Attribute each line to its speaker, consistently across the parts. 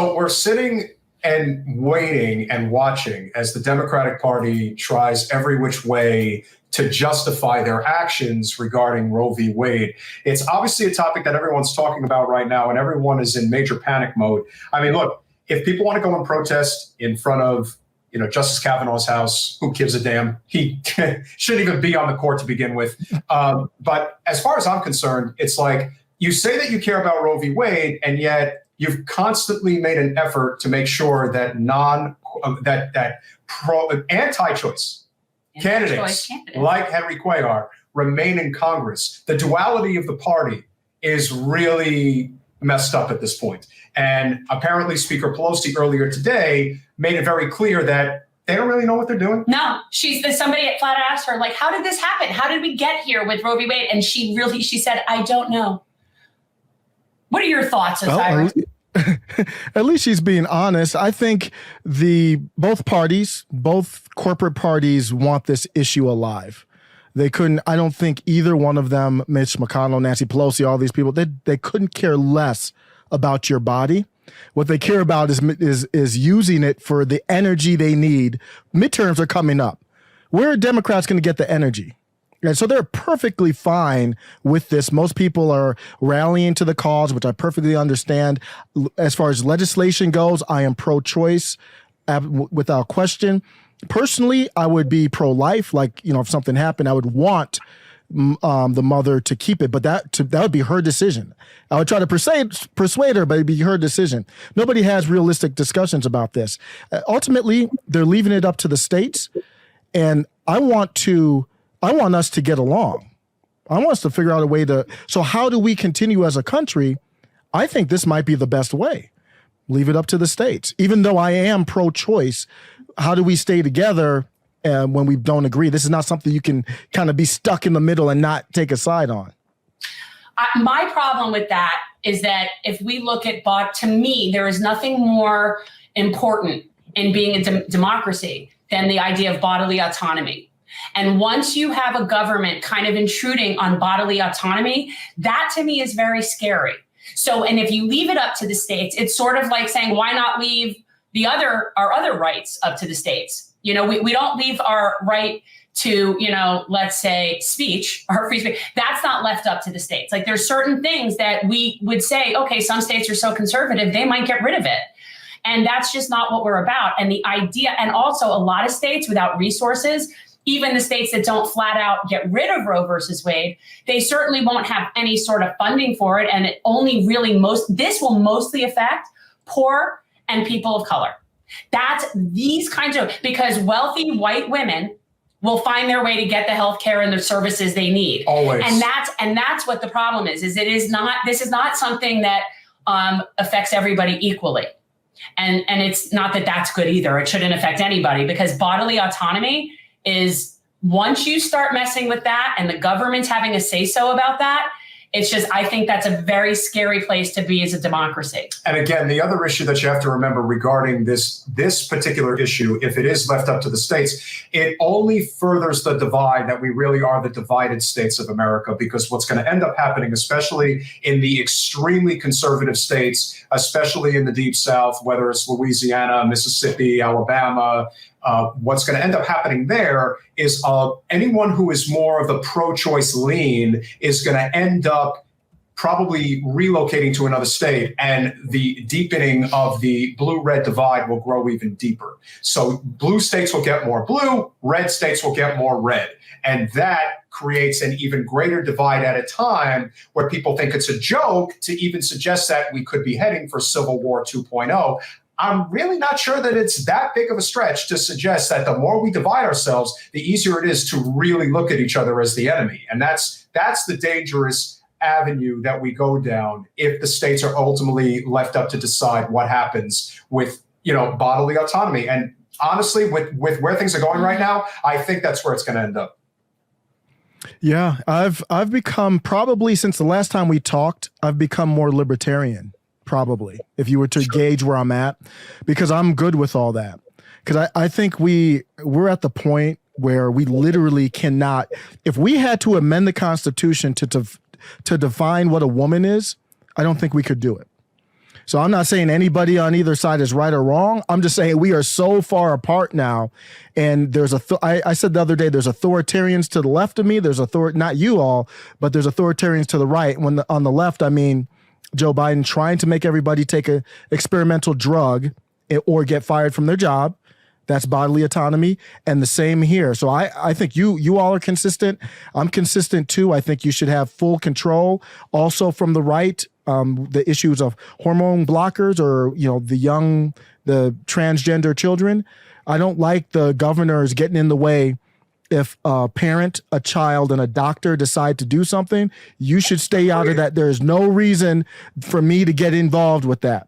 Speaker 1: So we're sitting and waiting and watching as the Democratic Party tries every which way to justify their actions regarding Roe v. Wade. It's obviously a topic that everyone's talking about right now, and everyone is in major panic mode. I mean, look, if people want to go and protest in front of Justice Kavanaugh's house, who gives a damn? He shouldn't even be on the court to begin with. But as far as I'm concerned, it's like you say that you care about Roe v. Wade, and yet you've constantly made an effort to make sure that anti-choice candidates like Henry Cuellar remain in Congress. The duality of the party is really messed up at this point. And apparently Speaker Pelosi earlier today made it very clear that they don't really know what they're doing.
Speaker 2: No, somebody flat out asked her, like, how did this happen? How did we get here with Roe v. Wade? And she said, I don't know. What are your thoughts, Osiris?
Speaker 3: At least she's being honest. I think both corporate parties want this issue alive. I don't think either one of them, Mitch McConnell, Nancy Pelosi, all these people, they couldn't care less about your body. What they care about is using it for the energy they need. Midterms are coming up. Where are Democrats going to get the energy? And so they're perfectly fine with this. Most people are rallying to the cause, which I perfectly understand. As far as legislation goes, I am pro-choice without question. Personally, I would be pro-life. Like, if something happened, I would want the mother to keep it, but that would be her decision. I would try to persuade her, but it'd be her decision. Nobody has realistic discussions about this. Ultimately, they're leaving it up to the states, and I want us to get along. I want us to figure out a way to. So how do we continue as a country? I think this might be the best way. Leave it up to the states. Even though I am pro-choice, how do we stay together when we don't agree? This is not something you can kind of be stuck in the middle and not take a side on.
Speaker 2: My problem with that is that if we look at, to me, there is nothing more important in being a democracy than the idea of bodily autonomy. And once you have a government kind of intruding on bodily autonomy, that to me is very scary. So, and if you leave it up to the states, it's sort of like saying, why not leave our other rights up to the states? We don't leave our right to, let's say speech or free speech. That's not left up to the states. Like there's certain things that we would say, okay, some states are so conservative, they might get rid of it. And that's just not what we're about. And the idea, and also a lot of states without resources, even the states that don't flat out get rid of Roe versus Wade, they certainly won't have any sort of funding for it. And it only really this will mostly affect poor and people of color. That's these kinds of, because wealthy white women will find their way to get the health care and the services they need.
Speaker 1: Always.
Speaker 2: And that's what the problem is this is not something that affects everybody equally. And it's not that that's good either. It shouldn't affect anybody, because bodily autonomy is, once you start messing with that and the government's having a say-so about that, it's just, I think that's a very scary place to be as a democracy. And
Speaker 1: again, the other issue that you have to remember regarding this particular issue, if it is left up to the states, it only furthers the divide that we really are the divided states of America, because what's going to end up happening, especially in the extremely conservative states, especially in the Deep South, whether it's Louisiana, Mississippi, Alabama, what's going to end up happening there is anyone who is more of the pro-choice lean is going to end up probably relocating to another state, and the deepening of the blue-red divide will grow even deeper. So blue states will get more blue, red states will get more red. And that creates an even greater divide at a time where people think it's a joke to even suggest that we could be heading for Civil War 2.0. I'm really not sure that it's that big of a stretch to suggest that the more we divide ourselves, the easier it is to really look at each other as the enemy. And that's the dangerous avenue that we go down if the states are ultimately left up to decide what happens with, bodily autonomy. And honestly, with where things are going right now, I think that's where it's going to end up.
Speaker 3: Yeah, I've become, probably since the last time we talked, I've become more libertarian. Probably, if you were to gauge where I'm at, because I'm good with all that. Because I think we're at the point where we literally cannot, if we had to amend the Constitution to define what a woman is, I don't think we could do it. So I'm not saying anybody on either side is right or wrong. I'm just saying we are so far apart now. And there's I said the other day, there's authoritarians to the left of me. There's not you all, but there's authoritarians to the right. On the left, I mean, Joe Biden trying to make everybody take a experimental drug or get fired from their job. That's bodily autonomy. And the same here. So I think you all are consistent. I'm consistent too. I think you should have full control. Also from the right, the issues of hormone blockers or, the transgender children. I don't like the governors getting in the way. If a parent, a child, and a doctor decide to do something, you should stay out of that. There is no reason for me to get involved with that.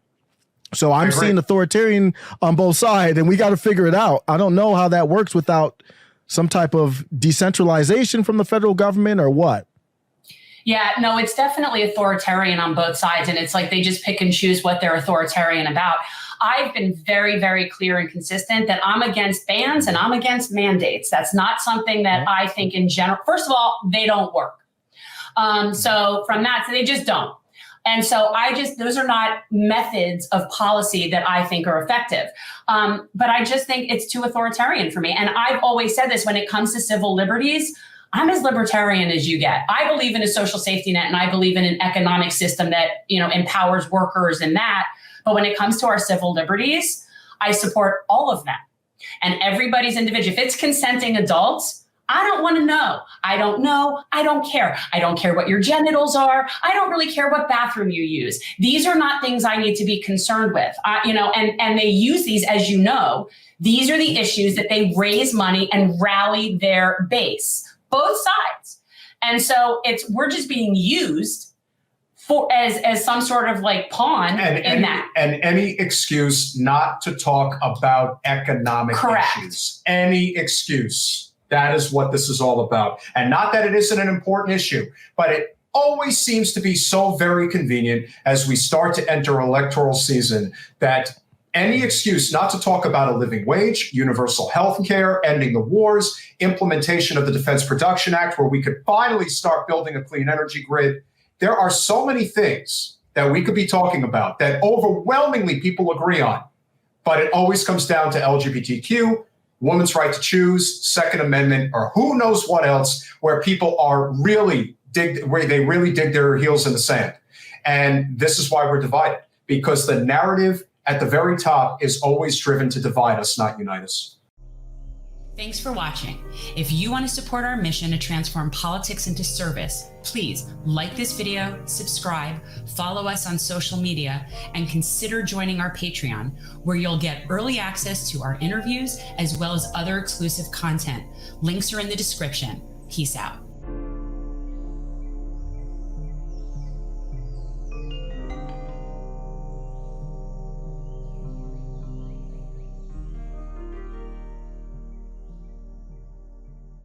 Speaker 3: So I'm seeing authoritarian on both sides, and we got to figure it out. I don't know how that works without some type of decentralization from the federal government or what.
Speaker 2: Yeah, no, it's definitely authoritarian on both sides. And it's like they just pick and choose what they're authoritarian about. I've been very, very clear and consistent that I'm against bans and I'm against mandates. That's not something that I think in general, first of all, they don't work. So from that, so they just don't. And so those are not methods of policy that I think are effective. But I just think it's too authoritarian for me. And I've always said this when it comes to civil liberties, I'm as libertarian as you get. I believe in a social safety net and I believe in an economic system that, empowers workers and that. But when it comes to our civil liberties, I support all of them and everybody's individual. If it's consenting adults, I don't want to know. I don't know. I don't care. I don't care what your genitals are. I don't really care what bathroom you use. These are not things I need to be concerned with. And they use these, as you know, these are the issues that they raise money and rally their base, both sides. And so we're just being used as some sort of like pawn in that.
Speaker 1: And any excuse not to talk about economic issues. Any excuse. That is what this is all about. And not that it isn't an important issue, but it always seems to be so very convenient as we start to enter electoral season that any excuse not to talk about a living wage, universal health care, ending the wars, implementation of the Defense Production Act, where we could finally start building a clean energy grid. There are so many things that we could be talking about that overwhelmingly people agree on, but it always comes down to LGBTQ, women's right to choose, Second Amendment, or who knows what else, where people are where they really dig their heels in the sand. And this is why we're divided, because the narrative at the very top is always driven to divide us, not unite us.
Speaker 2: Thanks for watching. If you want to support our mission to transform politics into service, please like this video, subscribe, follow us on social media, and consider joining our Patreon, where you'll get early access to our interviews as well as other exclusive content. Links are in the description. Peace out.